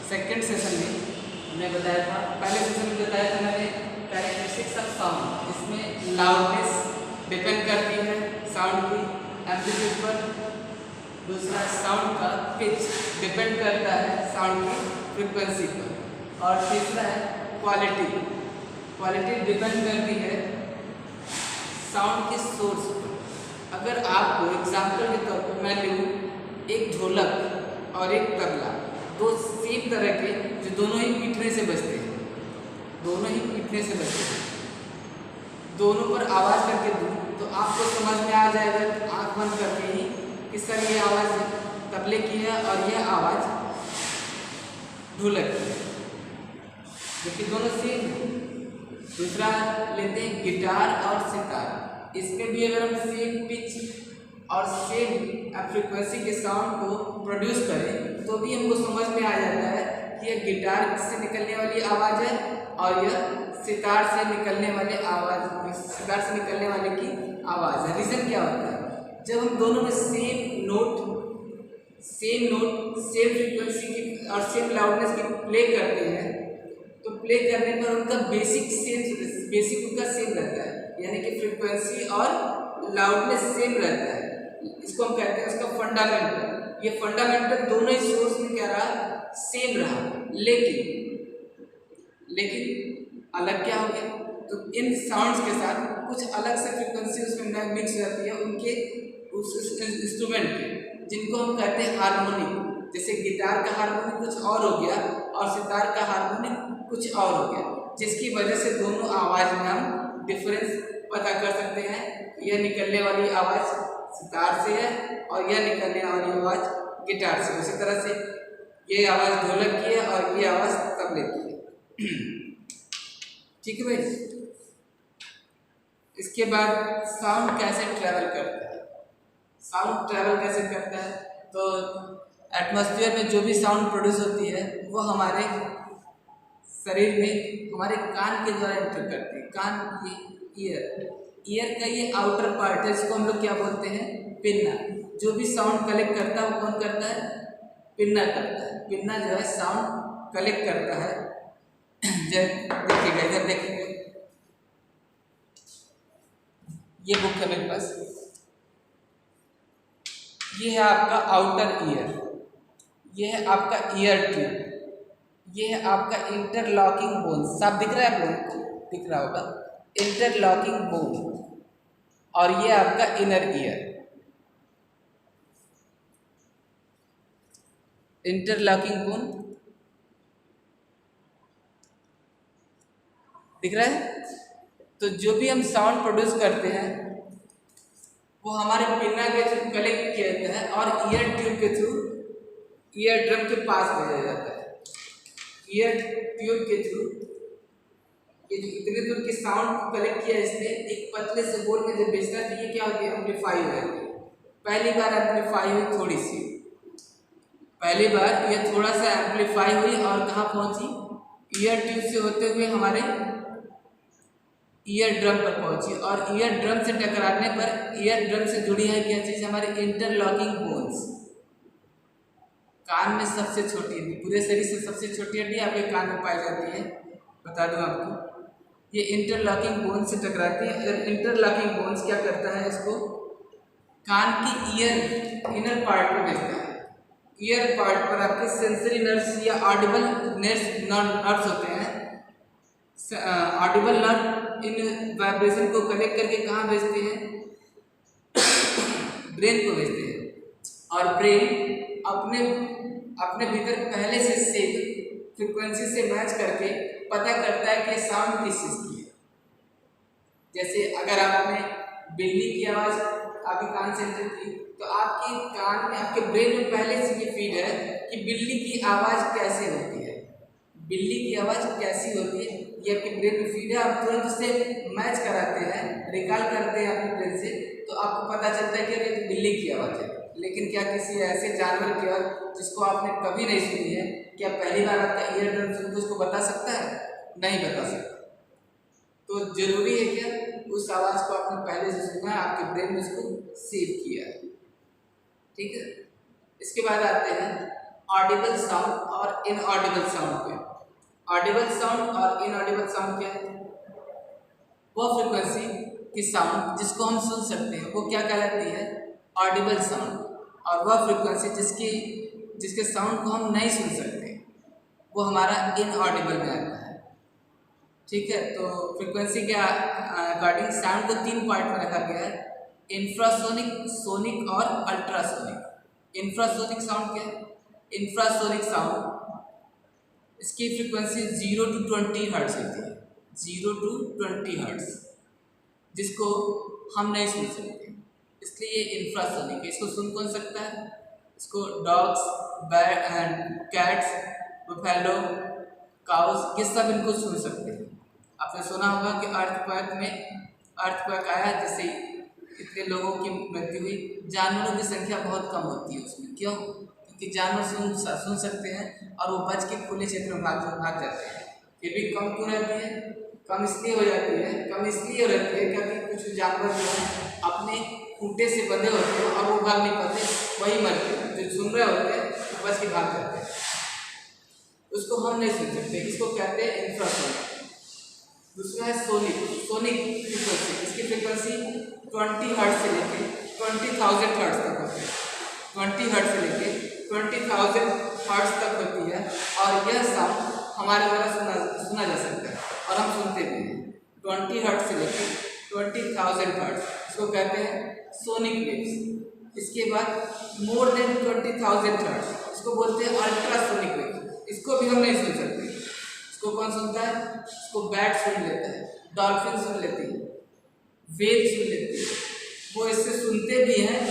Second session में हमने बताया था, पहले सेशन में बताया था मैंने कैरेक्टरिस्टिक्स ऑफ साउंड। इसमें लाउडनेस डिपेंड करती है साउंड की एम्पलीट्यूड पर, दूसरा साउंड का पिच डिपेंड करता है साउंड की फ्रीक्वेंसी पर, और तीसरा है क्वालिटी। क्वालिटी डिपेंड करती है साउंड के सोर्स पर। अगर आपको एग्जाम्पल के तौर पर मैं लूँ एक ढोलक और एक तबला, दो सेम तरह के जो दोनों ही पीटने से बजते हैं, दोनों ही पीटने से बजते हैं, दोनों पर आवाज़ करके दूँ तो आपको समझ में आ जाएगा आँख बंद करके ही कि सर ये आवाज़ तबले की है और यह आवाज़ ढोलक की है, जबकि दोनों सेम है। दूसरा लेते हैं गिटार और सितार। इसमें भी अगर हम सेम पिच और सेम फ्रीक्वेंसी के साउंड को प्रोड्यूस करें तो भी हमको समझ में आ जाता है कि यह गिटार से निकलने वाली आवाज़ है और यह सितार से निकलने वाले की आवाज़ है। रीज़न क्या होता है? जब हम दोनों में सेम नोट सेम फ्रीक्वेंसी की और सेम लाउडनेस की प्ले करते हैं तो प्ले करने पर उनका बेसिक उनका सेम रहता है, यानी कि फ्रीक्वेंसी और लाउडनेस सेम रहता है। इसको हम कहते हैं उसका फंडामेंटल। ये फंडामेंटल दोनों ही सोर्स में क्या रहा? सेम रहा, लेकिन अलग क्या हो गया? तो इन साउंड्स के साथ कुछ अलग से फ्रीक्वेंसी उसमें मिक्स रहती है उनके उस इंस्ट्रूमेंट के, जिनको हम कहते हैं हारमोनिक। जैसे गिटार का हारमोनिक कुछ और हो गया और सितार का हारमोनिक कुछ और हो गया, जिसकी वजह से दोनों आवाज़ में हम डिफरेंस पता कर सकते हैं। यह निकलने वाली आवाज़ सितार से है और यह निकलने वाली आवाज़ गिटार से। उसी तरह से ये आवाज़ ढोलक की है और ये आवाज़ तबले की है। ठीक है भाई। इसके बाद साउंड कैसे ट्रैवल करता है? साउंड ट्रैवल कैसे करता है? तो एटमॉस्फेयर में जो भी साउंड प्रोड्यूस होती है वो हमारे शरीर में हमारे कान के द्वारा एंटर करती है। कान की ईयर का ये आउटर पार्ट है, इसको हम लोग क्या बोलते हैं? पिन्ना। जो भी साउंड कलेक्ट करता है वो कौन करता है? पिन्ना करता है। पिन्ना जो है साउंड कलेक्ट करता है। जब देखिएगा, इधर देखिएगा, ये बुक है मेरे पास, ये है आपका आउटर ईयर, ये है आपका ईयर ट्यूब, ये है आपका इंटरलॉकिंग बोन। सब दिख रहा है आप लोगों को? दिख रहा होगा, इंटरलॉकिंग बोन। और ये आपका इनर ईयर, इंटरलॉकिंग बोन दिख रहा है। तो जो भी हम साउंड प्रोड्यूस करते हैं वो हमारे पिन्ना के थ्रू कलेक्ट किया जाता है और ईयर ट्यूब के थ्रू ईयर ड्रम के पास भेजा जाता है। ईयर ट्यूब के थ्रू ये जो इतने दूर की साउंड को कलेक्ट किया इसने एक पतले से बोल में जब भेजना है तो ये क्या होती है? एम्पलीफाई हो जाती है। पहली बार एम्पलीफाई हुई थोड़ी सी, पहली बार ये थोड़ा सा एम्पलीफाई हुई और कहाँ पहुंची? ईयर ट्यूब से होते हुए हमारे ईयर ड्रम पर पहुंची, और ईयर ड्रम से टकराने पर ईयर ड्रम से जुड़ी है क्या चीज़? हमारे इंटरलॉकिंग बोन्स। कान में सबसे छोटी हड्डी, पूरे शरीर से सबसे छोटी हड्डी आपके कान में पाई जाती है, बता दूं आपको। ये इंटरलॉकिंग बोन्स से टकराती है। अगर इंटरलॉकिंग बोन्स क्या करता है? इसको कान की इनर पार्ट पर भेजता है। ईयर पार्ट पर आपके सेंसरी नर्व्स या ऑडिबल नर्व्स होते हैं। ऑडिबल नर्व इन वाइब्रेशन को कलेक्ट करके कहाँ भेजते हैं? ब्रेन को भेजते हैं, और ब्रेन अपने भीतर पहले से सेव फ्रीक्वेंसी से मैच करके पता करता है कि साउंड किस चीज़ की है। जैसे अगर आपने बिल्ली की आवाज़ आपके कान से एंटर की तो आपके कान में, आपके ब्रेन में पहले से ये फीड है कि बिल्ली की आवाज़ कैसे होती है, बिल्ली की आवाज़ कैसी होती है, ये आपके ब्रेन में फीड है। आप तुरंत उससे मैच कराते हैं, रिकॉल करते हैं अपने ब्रेन से, तो आपको पता चलता है कि अरे बिल्ली की आवाज़ है। लेकिन क्या किसी ऐसे जानवर की आवाज़ जिसको आपने कभी नहीं सुनी है, क्या पहली बार आपका ईयर ड्रम सुन के उसको बता सकता है? नहीं बता सकता। तो जरूरी है क्या? उस आवाज़ को आपने पहले से सुना है, आपके ब्रेन में उसको सेव किया है। ठीक है। इसके बाद आते हैं ऑडिबल साउंड और इनऑडिबल साउंड पे। ऑडिबल साउंड और इनऑडिबल साउंड क्या है? वो फ्रीक्वेंसी की साउंड जिसको हम सुन सकते हैं वो क्या कहलाती है? Audible sound. और वह फ्रीक्वेंसी जिसके साउंड को हम नहीं सुन सकते वो हमारा इनऑडिबल में आता है। ठीक है, तो फ्रीक्वेंसी के अकॉर्डिंग साउंड को 3 पार्ट में रखा गया है, इंफ्रासोनिक, सोनिक और अल्ट्रासोनिक। इंफ्रासोनिक साउंड क्या है? इंफ्रासोनिक साउंड इसकी फ्रीक्वेंसी 0 to 20 हर्ट्ज होती है, 0 to 20 हर्ट्ज, जिसको हम नहीं सुन सकते, इसलिए ये इंफ्रासोनिक है। इसको सुन कौन सकता है? इसको डॉग्स, कैट्स, बफेलो, काउस, ये सब इनको सुन सकते हैं। आपने सुना होगा कि अर्थक्वेक आया जिससे इतने लोगों की मृत्यु हुई। जानवरों की संख्या बहुत कम होती है उसमें। क्यों? क्योंकि जानवर सुन सकते हैं और वो बच के खुले क्षेत्र में भाग जाते हैं। फिर भी कम क्यों रहती है? कम इसलिए हो जाती है, क्योंकि कुछ जानवर जो हैं अपने खूंटे से बंधे होते हैं और वो भाग नहीं पाते, वही मरते हैं। जो सुन रहे होते हैं वो बच के भाग जाते हैं, उसको हम नहीं सुन सकते, इसको कहते हैं इंफ्रासोनिक। दूसरा है सोनिक फ्रीक्वेंसी। इसकी फ्रीक्वेंसी 20 हर्ट्ज से लेके 20,000 हर्ट्ज तक होती है। 20 हर्ट्ज से लेके 20,000 हर्ट्ज तक होती है और यह साउंड हमारे द्वारा सुना जा सकता है और हम सुनते भी हैं। 20 हर्ट्ज से लेके 20,000 हर्ट्ज, इसको कहते हैं सोनिक वेव्स। इसके बाद मोर देन 20,000 हर्ट्ज, इसको बोलते हैं अल्ट्रासोनिक वेव्स। इसको भी हम नहीं सुन सकते। इसको कौन सुनता है? इसको बैट सुन लेता है, डॉल्फिन सुन लेती है, वेल सुन लेती है। वो इससे सुनते भी हैं,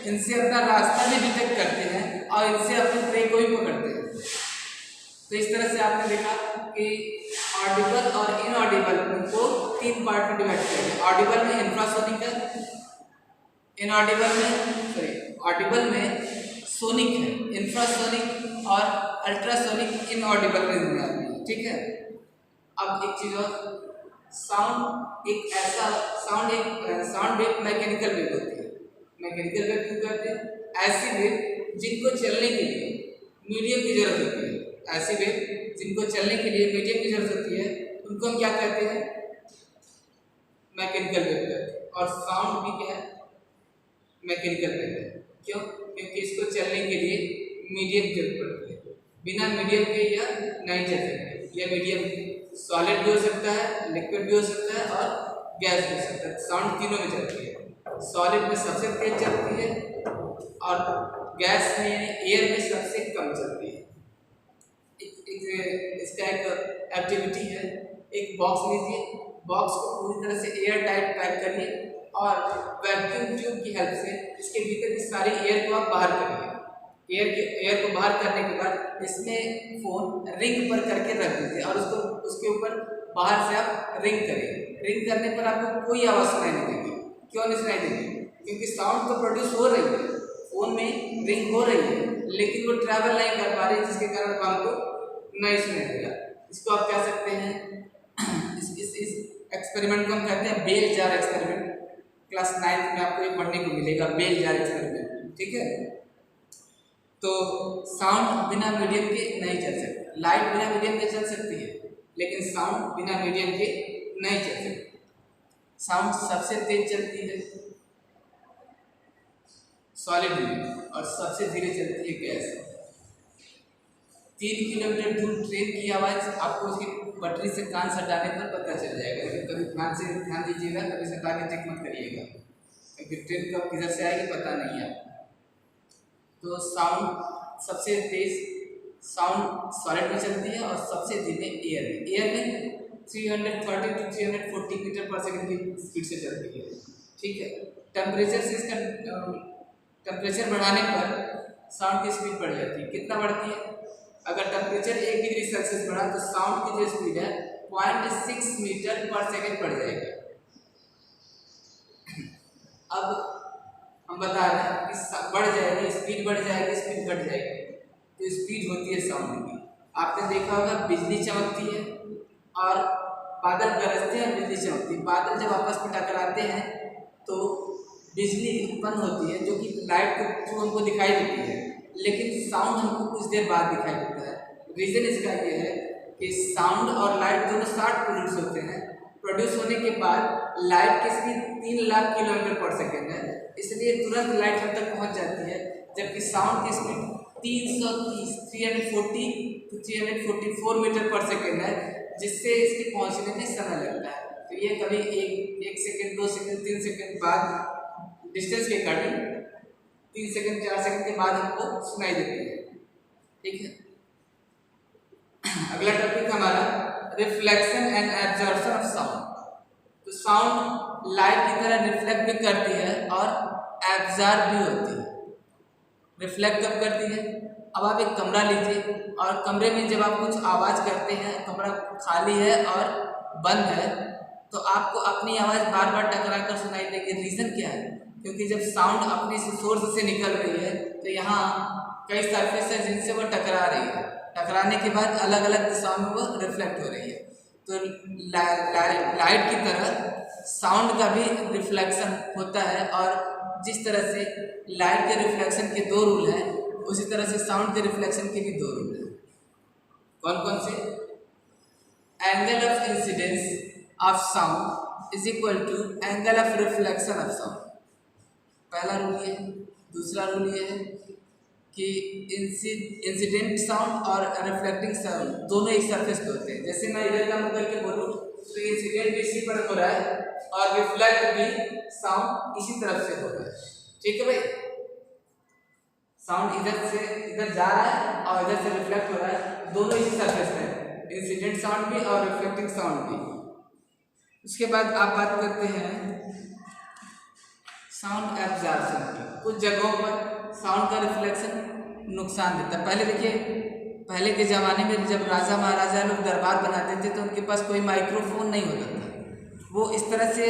इनसे अपना रास्ता भी डिटेक्ट करते हैं और इनसे अपने प्रे को भी पकड़ते हैं। तो इस तरह से आपने देखा कि ऑडिबल और इनऑडिबल को 3 पार्ट में डिवाइड किया गया। ऑडिबल में इंफ्रासोनिक है, ऑडिबल में सोनिक है, इंफ्रासोनिक और अल्ट्रासोनिक इनऑडिबल रेंज में आती है। ठीक है, अब एक चीज और, साउंड वेव मैकेनिकल वेव होती है। मैकेनिकल वेव क्यों कहते हैं? ऐसी वेव जिनको चलने के लिए मीडियम की जरूरत होती है। ऐसी वेव जिनको चलने के लिए मीडियम की जरूरत होती है उनको हम क्या कहते हैं? मैकेनिकल वेव कहते हैं। और साउंड भी क्या है? मैकेनिकल वेव है। क्यों? क्योंकि इसको चलने के लिए मीडियम की जरूरत पड़ती है। बिना मीडियम के यह नहीं चल सकती। यह मीडियम सॉलिड भी हो सकता है, लिक्विड भी हो सकता है और गैस भी हो सकता है। साउंड तीनों में चलती है। सॉलिड में सबसे तेज चलती है और गैस में एयर में सबसे कम चलती है। इसका एक एक्टिविटी है, एक बॉक्स लीजिए, बॉक्स को पूरी तरह से एयर टाइट पैक करिए और वैक्यूम ट्यूब की हेल्प से इसके भीतर की सारी एयर को आप बाहर करिए। एयर को बाहर करने के बाद इसमें फोन रिंग पर करके रख दीजिए और उसके ऊपर बाहर से आप रिंग करिए। रिंग करने पर आपको कोई आवाज़ सुनाई नहीं देगी। क्यों नहीं सुनाई देगी? क्योंकि साउंड तो प्रोड्यूस हो रही है, फोन में रिंग हो रही है, लेकिन वो ट्रैवल नहीं कर पा रही, जिसके कारण हमको नहीं सुनाई देगा। इसको आप कह सकते हैं, इस एक्सपेरिमेंट को हम कहते हैं बेल जार एक्सपेरिमेंट। क्लास 9 में आपको ये पढ़ने को मिलेगा, बेल जार एक्सपेरिमेंट। ठीक है, तो साउंड बिना मीडियम के नहीं चल सकता। लाइट बिना मीडियम के चल सकती है, लेकिन साउंड बिना मीडियम के नहीं चल सकती। साउंड सबसे तेज चलती है सॉलिड में और सबसे धीरे चलती है गैस। 3 किलोमीटर दूर ट्रेन की आवाज़ आपको उसकी पटरी से कान सटाने पर पता चल जाएगा। लेकिन कभी ध्यान दीजिएगा, कभी सटा के चेक मत करिएगा, क्योंकि ट्रेन कब किधर से आएगी पता नहीं है। तो साउंड सबसे तेज साउंड सॉलिड में चलती है और सबसे धीमे एयर में 330 to 340 मीटर पर सेकंड की स्पीड से चलती है। ठीक है, टेम्परेचर बढ़ाने पर साउंड की स्पीड बढ़ जाती है। कितना बढ़ती है? अगर टेम्परेचर 1 डिग्री सेल्सियस बढ़ा तो साउंड की जो स्पीड है 0.6 मीटर पर सेकंड बढ़ जाएगा। अब हम बता रहे हैं कि बढ़ जाएगी, स्पीड बढ़ जाएगी, स्पीड घट जाएगी। तो स्पीड होती है साउंड की। आपने देखा होगा बिजली चमकती है और बादल गरजते हैं, बिजली चमकती है। बादल जब आपस में टकराते हैं तो बिजली उत्पन्न होती है, जो कि लाइट के थ्रू हमको दिखाई देती है। लेकिन साउंड हमको कुछ देर बाद दिखाई देता है। रीज़न इसका ये है कि साउंड और लाइट दोनों शॉर्ट प्रोड्यूस होते हैं। प्रोड्यूस होने के बाद लाइट की स्पीड 3 लाख किलोमीटर पर सेकेंड है, इसलिए तुरंत लाइट हम तक पहुंच जाती है। जबकि साउंड की स्पीड 340 to 344 मीटर पर सेकेंड है, जिससे इसके पहुंचने में समय लगता है। तो ये कभी एक सेकेंड, 2 सेकेंड, 3 सेकेंड बाद डिस्टेंस के अकॉर्डिंग 3 सेकेंड 4 सेकेंड के बाद हमको सुनाई देती है। ठीक है, अगला टॉपिक हमारा reflection and absorption of sound. तो साउंड लाइट की तरह रिफ्लेक्ट भी करती है और एब्जॉर्ब भी होती है। रिफ्लेक्ट कब करती है? अब आप एक कमरा लीजिए और कमरे में जब आप कुछ आवाज़ करते हैं, कमरा खाली है और बंद है, तो आपको अपनी आवाज़ बार बार टकरा कर सुनाई देगी। रीज़न क्या है? क्योंकि जब साउंड अपने सोर्स से निकल रही है तो यहाँ कई सरफेस है जिनसे वो टकरा रही है। टकराने के बाद अलग अलग दिशाओं में वो रिफ्लेक्ट हो रही है। तो लाइट की तरह साउंड का भी रिफ्लेक्शन होता है, और जिस तरह से लाइट के रिफ्लेक्शन के 2 रूल हैं, उसी तरह से साउंड के रिफ्लेक्शन के भी 2 रूल हैं। कौन कौन से? Angle of incidence of sound is equal to angle of reflection of sound. पहला रूल ये है। दूसरा रूल ये है कि इंसिडेंट साउंड और रिफ्लेक्टिंग साउंड दोनों एक सरफेस पे होते हैं। जैसे मैं इधर का मुंह करके बोलूँ तो इंसिडेंट भी इसी पर हो रहा है और रिफ्लेक्ट भी साउंड इसी तरफ से हो रहा है। ठीक है भाई, साउंड इधर से इधर जा रहा है और इधर से रिफ्लेक्ट हो रहा है, दोनों इसी सरफेस पे है, इंसिडेंट साउंड भी और रिफ्लेक्टिंग साउंड भी। उसके बाद आप बात करते हैं साउंड एब्जॉर्प्शन की। कुछ जगहों पर साउंड का रिफ्लेक्शन नुकसान देता है। पहले देखिए, पहले के ज़माने में जब राजा महाराजा लोग दरबार बनाते थे तो उनके पास कोई माइक्रोफोन नहीं होता था। वो इस तरह से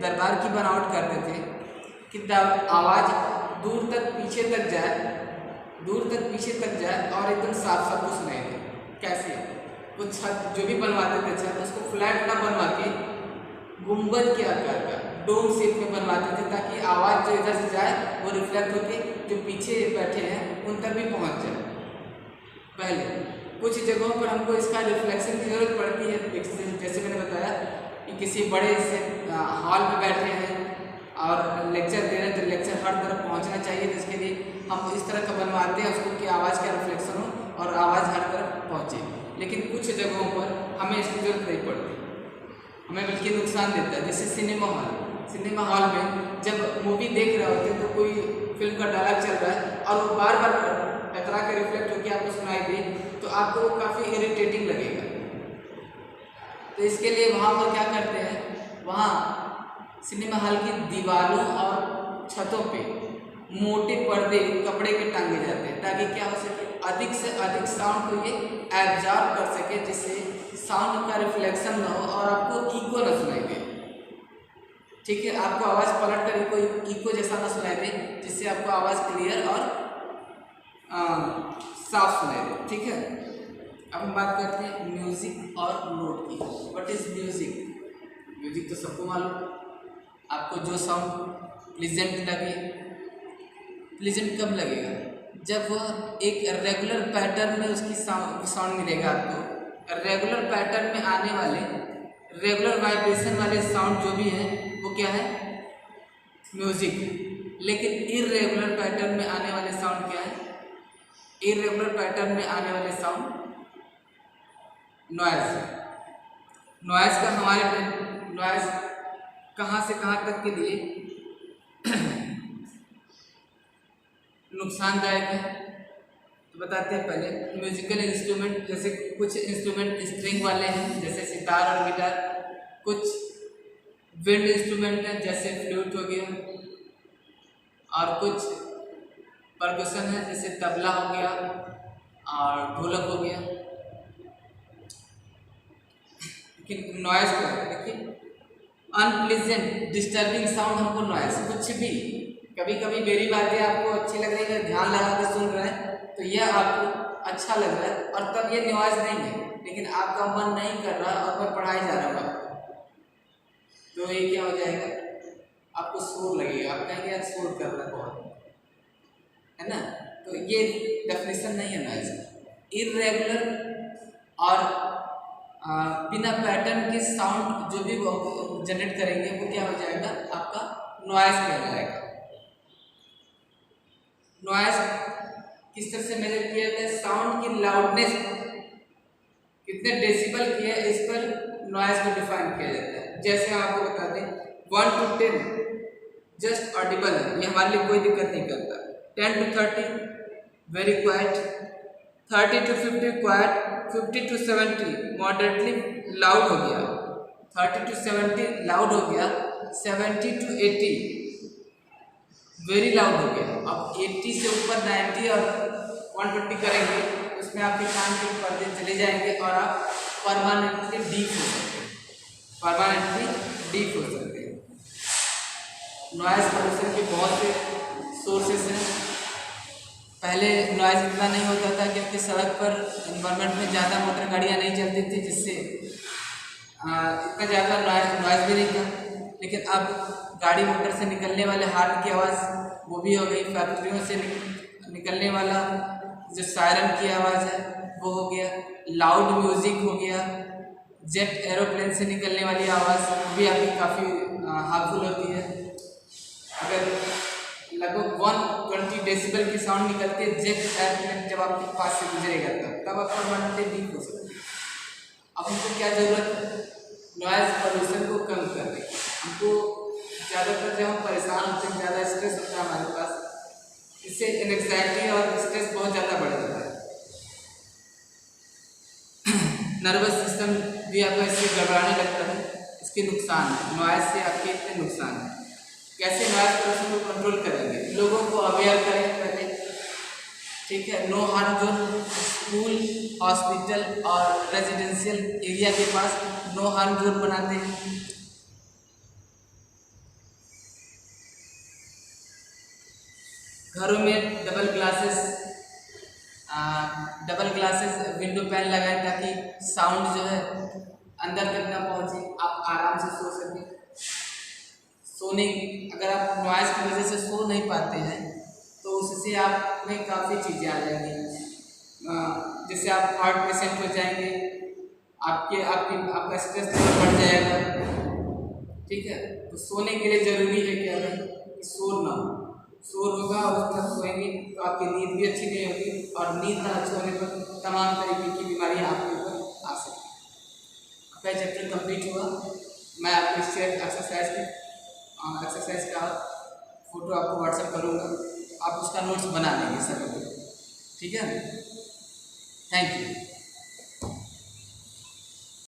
दरबार की बनावट करते थे कि आवाज़ दूर तक पीछे तक जाए, दूर तक पीछे तक जाए और एकदम साफ साफ को सुनाई दे। कैसे? वो छत जो भी बनवाते थे छत, उसको फ्लैट ना बनवा के गुंबद के आकार का डोम शेप में बनवाते थे, ताकि आवाज़ जो इधर से जाए वो रिफ्लेक्ट होकर जो पीछे बैठे हैं उन तक भी पहुंच जाए। पहले कुछ जगहों पर हमको इसका रिफ्लेक्शन की ज़रूरत पड़ती है। जैसे मैंने बताया कि किसी बड़े से हॉल में बैठे हैं और लेक्चर दे रहे हैं, तो लेक्चर हर तरफ पहुंचना चाहिए, जिसके लिए हम इस तरह का बनवाते हैं उसको कि आवाज़ का रिफ्लेक्शन हो और आवाज़ हर तरफ पहुँचे। लेकिन कुछ जगहों पर हमें इसकी ज़रूरत नहीं पड़ती, हमें बल्कि नुकसान देता है। जैसे सिनेमा हॉल में जब मूवी देख रहे होते हैं तो कोई फिल्म का डायलॉग चल रहा है और वो बार बार टकरा के रिफ्लेक्ट होकर आपको सुनाई दे, तो आपको वो काफ़ी इरिटेटिंग लगेगा। तो इसके लिए वहाँ पर क्या करते हैं, वहाँ सिनेमा हॉल की दीवारों और छतों पे मोटे पर्दे कपड़े के टांगे जाते हैं, ताकि क्या हो सके, अधिक से अधिक साउंड को ये एब्जॉर्ब कर सके, जिससे साउंड का रिफ्लेक्शन ना हो और आपको इको न सुनाई दे। ठीक है, आपको आवाज़ पलट कर कोई इको जैसा ना सुनाई दे, जिससे आपको आवाज़ क्लियर और साफ सुनाई दे। ठीक है, अब हम बात करते हैं म्यूज़िक और नोट की। What is music? म्यूज़िक तो सबको मालूम, आपको जो साउंड प्लीजेंट लगे। प्लीजेंट कब लगेगा? जब वह एक रेगुलर पैटर्न में उसकी साउंड मिलेगा आपको। रेगुलर पैटर्न में आने वाले, रेगुलर वाइब्रेशन वाले साउंड जो भी हैं वो क्या है? म्यूज़िक। लेकिन इर्रेगुलर पैटर्न में आने वाले साउंड क्या है? इर्रेगुलर पैटर्न में आने वाले साउंड नॉइज़। नॉइज़ का नॉइज़ कहाँ से कहाँ तक के लिए नुकसानदायक है, तो बताते हैं। पहले म्यूजिकल इंस्ट्रूमेंट, जैसे कुछ इंस्ट्रूमेंट स्ट्रिंग वाले हैं जैसे सितार और गिटार, कुछ विंड इंस्ट्रूमेंट हैं जैसे फ्लूट हो गया, और कुछ परकशन है जैसे तबला हो गया और ढोलक हो गया। लेकिन नॉइज़ क्या है? देखिए, अनप्लीजेंट डिस्टर्बिंग साउंड हमको नॉइज़, कुछ भी, कभी कभी मेरी बातें आपको अच्छी लग रही है, ध्यान लगा के सुन रहे हैं तो यह आपको अच्छा लग रहा है, और तब ये नॉइज़ नहीं है, लेकिन आपका मन नहीं कर रहा और मैं पढ़ाई जा रहा हूँ आपको, तो ये क्या हो जाएगा? आपको शोर लगेगा, आप कहेंगे यार शोर कर रहा है बहुत, है ना। तो ये डेफिनेशन नहीं है नॉइज का। इरेगुलर और बिना पैटर्न के साउंड जो भी वो जनरेट करेंगे वो क्या हो जाएगा, आपका नॉइज कहलाएगा। नॉइज किस तरह से मेजर किया जाता है, साउंड की लाउडनेस कितने डेसिबल की है इस पर नॉइज को डिफाइन किया जाता है। जैसे हम आपको बता दें 1 to 10 जस्ट ऑडिबल है, ये हमारे लिए कोई दिक्कत नहीं करता। 10 to 30 very quite, 30 to 50 quite, 50 to 70 moderately loud हो गया, 30 to 70 लाउड हो गया, 70 to 80 वेरी लाउड हो गया। अब 80 से ऊपर 90 और 120 करेंगे उसमें आपके कान के पर्दे चले जाएंगे और आप परमानेंटली डीप हो सकते हैं, परमानेंटली डीप हो सकते हैं। नॉइज़ पोल्यूशन के बहुत से सोर्सेस हैं। पहले नॉइज़ इतना नहीं होता था क्योंकि सड़क पर एनवायरनमेंट में ज़्यादा मोटर गाड़ियाँ नहीं चलती थी, जिससे इतना ज़्यादा नॉइज़ भी नहीं था। लेकिन अब गाड़ी मोटर से निकलने वाले हार्न की आवाज़ वो भी हो गई, फैक्ट्रियों से निकलने वाला जो सायरन की आवाज़ है वो हो गया, लाउड म्यूज़िक हो गया, जेट एरोप्लेन से निकलने वाली आवाज़ भी आपकी काफ़ी हार्मफुल होती है। अगर लगभग 120 डेसिबल की साउंड निकलती है जेट एरोप्लेन जब आपके पास से गुजरेगा तब आप परमानेंटली डीप हो सकते हैं। अब हमको क्या ज़रूरत है, नॉइज़ पोल्यूशन को कम करने की। हमको ज़्यादातर जब हम परेशान होते हैं, ज़्यादा स्ट्रेस होता है हमारे पास, इससे एंग्जाइटी और स्ट्रेस बहुत ज़्यादा बढ़ जाता है। नर्वस सिस्टम भी आपका इससे गड़बड़ाने लगता है। इसके नुकसान है, नॉइज़ से आपके इतने नुकसान हैं। कैसे नॉइज़ पोल्यूशन को कंट्रोल करेंगे, लोगों को अवेयर करें पहले, ठीक है। No horn zone school, hospital और रेजिडेंशियल एरिया के पास नो हार्म जोन बनाते हैं। घरों में डबल ग्लासेस विंडो पैन लगाएं ताकि साउंड जो है अंदर तक ना पहुंचे, आप आराम से सो सकें। सोने अगर आप नॉइज़ की वजह से सो नहीं पाते हैं तो उससे आप में काफ़ी चीज़ें आ जाएंगी, जैसे आप हार्ट पेशेंट हो जाएंगे, आपका स्ट्रेस लेवल बढ़ जाएगा, ठीक है। तो सोने के लिए ज़रूरी है क्या भाई कि शोर ना हो, शोर होगा और उस तक सोएंगे तो आपकी नींद भी अच्छी नहीं होगी और नींद ना अच्छी होने पर तमाम तरीके की बीमारियाँ आपके ऊपर आ सकती हैं। आपका चैप्टर कंप्लीट हुआ। मैं आपको शेयर एक्सरसाइज का फ़ोटो आपको व्हाट्सएप करूँगा, आप उसका नोट्स बना लेंगे सर, ठीक है। Thank you.